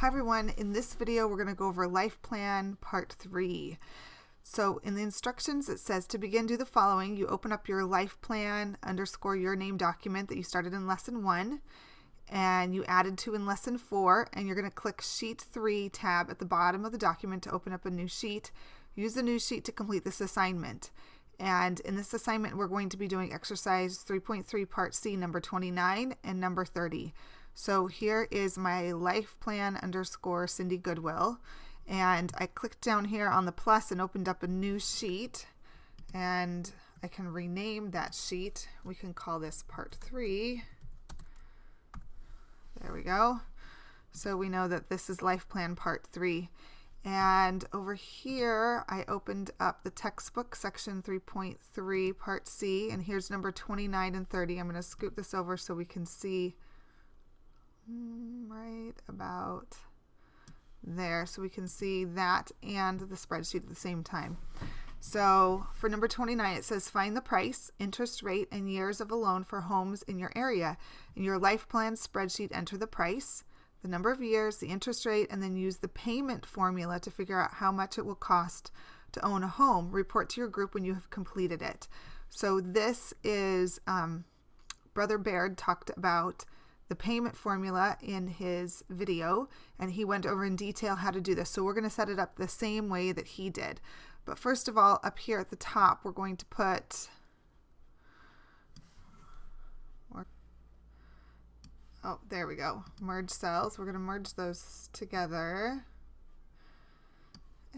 Hi everyone, in this video we're going to go over Life Plan Part 3. So in the instructions it says to begin do the following. You open up your Life Plan _ your name document that you started in Lesson 1 and you added to in Lesson 4, and you're going to click Sheet 3 tab at the bottom of the document to open up a new sheet. Use the new sheet to complete this assignment. And in this assignment we're going to be doing exercise 3.3 Part C number 29 and number 30. So here is my Life Plan _ Cindy Goodwill, and I clicked down here on the plus and opened up a new sheet, and I can rename that sheet. We can call this Part 3. There we go. So we know that this is Life Plan Part 3. And over here I opened up the textbook section 3.3 Part C, and here's number 29 and 30. I'm going to scoot this over so we can see right about there, so we can see that and the spreadsheet at the same time. So for number 29 it says find the price, interest rate, and years of a loan for homes in your area. In your Life Plan spreadsheet, enter the price, the number of years, the interest rate, and then use the payment formula to figure out how much it will cost to own a home. Report to your group when you have completed it. So this is Brother Baird talked about the payment formula in his video, and he went over in detail how to do this. So we're going to set it up the same way that he did. But first of all, up here at the top, we're going to put, oh, there we go, merge cells. We're going to merge those together,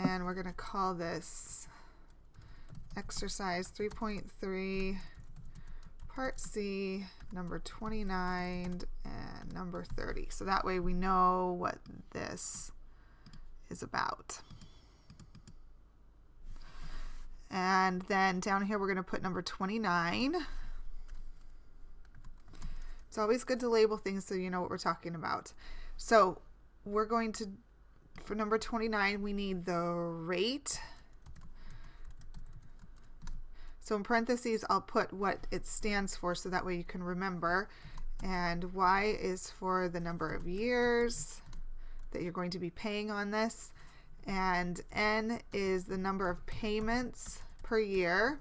and we're going to call this exercise 3.3 Part C, number 29 and number 30. So that way we know what this is about. And then down here we're going to put number 29. It's always good to label things so you know what we're talking about. So we're going to, for number 29, we need the rate. So in parentheses, I'll put what it stands for so that way you can remember. And Y is for the number of years that you're going to be paying on this. And N is the number of payments per year.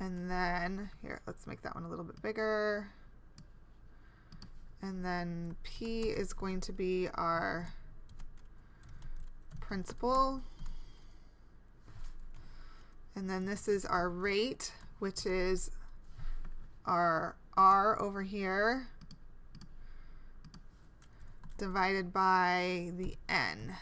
And then, here, let's make that one a little bit bigger. And then P is going to be our principal, and then this is our rate, which is our R over here divided by the N.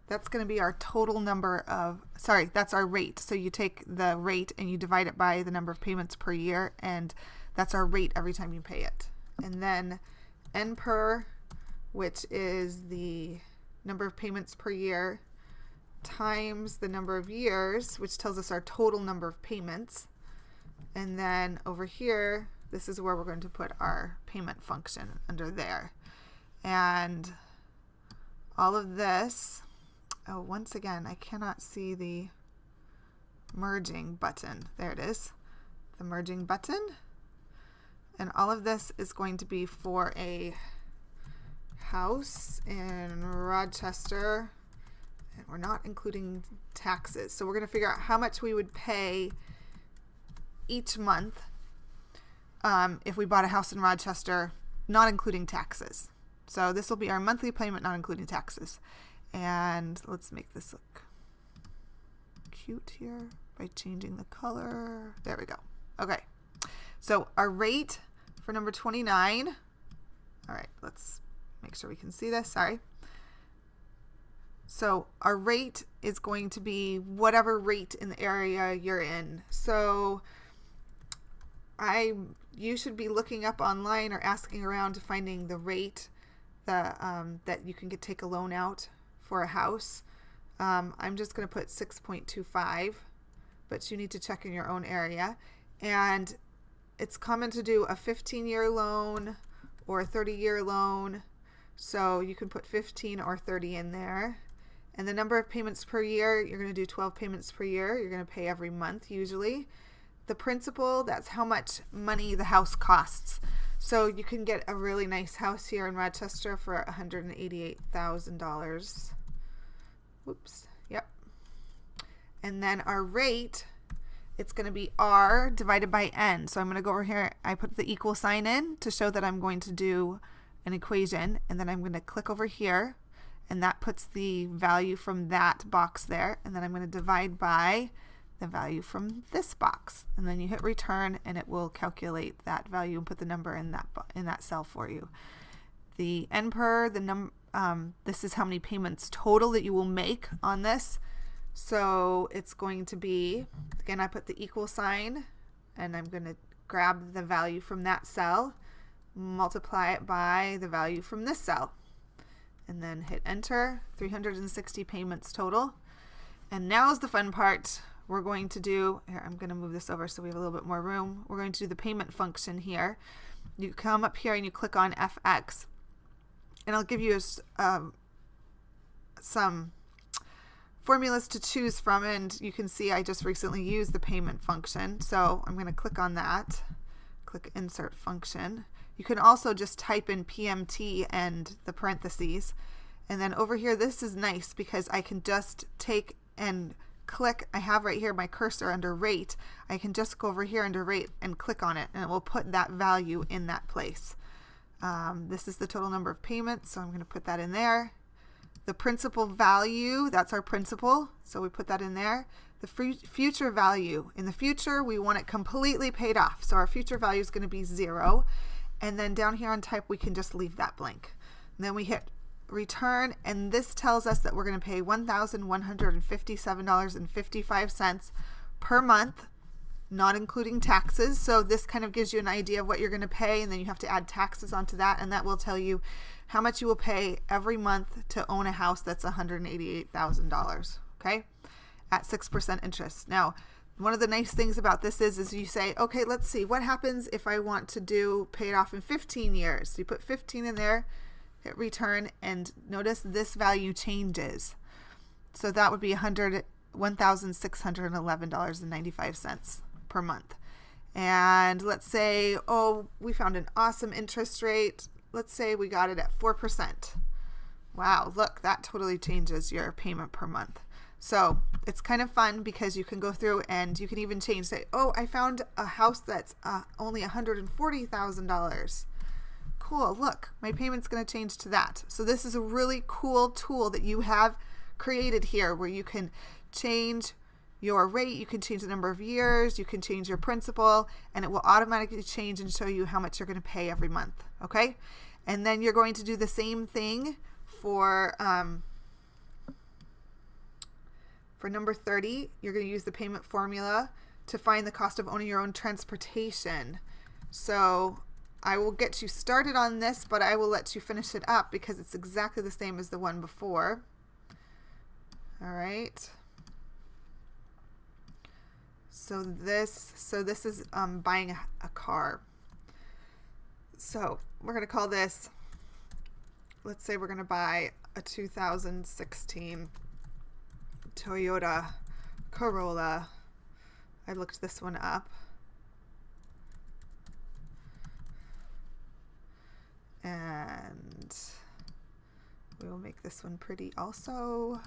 That's going to be our total number of, sorry, that's our rate. So you take the rate and you divide it by the number of payments per year, and that's our rate every time you pay it. And then N per, which is the number of payments per year, times the number of years, which tells us our total number of payments. And then over here, this is where we're going to put our payment function under there. And all of this, oh, once again, I cannot see the merging button. There it is, the merging button. And all of this is going to be for a house in Rochester, and we're not including taxes. So we're going to figure out how much we would pay each month if we bought a house in Rochester, not including taxes. So this will be our monthly payment, not including taxes. And let's make this look cute here by changing the color. There we go. Okay, so our rate for number 29, all right, let's make sure we can see this, sorry. So our rate is going to be whatever rate in the area you're in. So you should be looking up online or asking around to finding the rate that you can take a loan out for a house. I'm just going to put 6.25, but you need to check in your own area. And it's common to do a 15-year loan or a 30-year loan. So you can put 15 or 30 in there. And the number of payments per year, you're going to do 12 payments per year. You're going to pay every month usually. The principal, that's how much money the house costs. So you can get a really nice house here in Rochester for $188,000. Whoops. Yep. And then our rate, it's going to be R divided by N. So I'm going to go over here. I put the equal sign in to show that I'm going to do an equation. And then I'm going to click over here. And that puts the value from that box there. And then I'm going to divide by the value from this box. And then you hit return and it will calculate that value and put the number in that cell for you. The NPER, this is how many payments total that you will make on this. So it's going to be, again, I put the equal sign and I'm going to grab the value from that cell, multiply it by the value from this cell, and then hit enter. 360 payments total. And now's the fun part. We're going to do, here, I'm going to move this over so we have a little bit more room. We're going to do the payment function here. You come up here and you click on FX, and I'll give you some formulas to choose from, and you can see I just recently used the payment function. So I'm going to click on that, click insert function. You can also just type in PMT and the parentheses. And then over here, this is nice because I can just take and click. I have right here my cursor under rate. I can just go over here under rate and click on it, and it will put that value in that place. This is the total number of payments, so I'm going to put that in there. The principal value, that's our principal, so we put that in there. The future value, in the future we want it completely paid off, so our future value is going to be 0. And then down here on type we can just leave that blank. And then we hit return, and this tells us that we're going to pay $1,157.55 per month, not including taxes. So this kind of gives you an idea of what you're going to pay, and then you have to add taxes onto that, and that will tell you how much you will pay every month to own a house that's $188,000, okay, at 6% interest. Now, one of the nice things about this is you say, okay, let's see, what happens if I want to pay it off in 15 years? So you put 15 in there, hit return, and notice this value changes. So that would be $1,611.95 per month. And let's say, oh, we found an awesome interest rate. Let's say we got it at 4%. Wow, look, that totally changes your payment per month. So it's kind of fun because you can go through and you can even change, say, oh, I found a house that's only $140,000. Cool, look, my payment's going to change to that. So this is a really cool tool that you have created here where you can change your rate, you can change the number of years, you can change your principal, and it will automatically change and show you how much you're going to pay every month, okay? And then you're going to do the same thing for number 30. You're going to use the payment formula to find the cost of owning your own transportation. So I will get you started on this, but I will let you finish it up because it's exactly the same as the one before. All right. So this is buying a car. So we're going to call this, let's say we're going to buy a 2016 Toyota Corolla. I looked this one up. And we will make this one pretty also.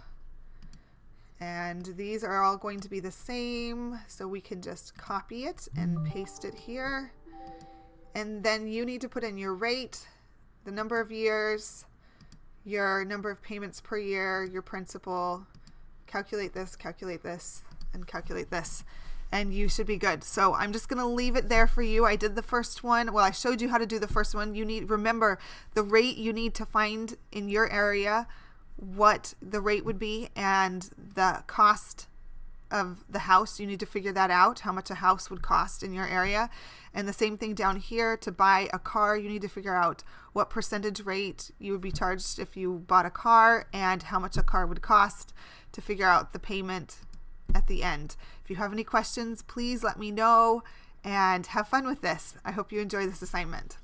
And these are all going to be the same, so we can just copy it and paste it here. And then you need to put in your rate, the number of years, your number of payments per year, your principal, calculate this, and calculate this. And you should be good. So I'm just going to leave it there for you. I did the first one. Well, I showed you how to do the first one. Remember the rate you need to find in your area, what the rate would be, and the cost of the house. You need to figure that out, how much a house would cost in your area. And the same thing down here, to buy a car, you need to figure out what percentage rate you would be charged if you bought a car and how much a car would cost to figure out the payment at the end. If you have any questions, please let me know and have fun with this. I hope you enjoy this assignment.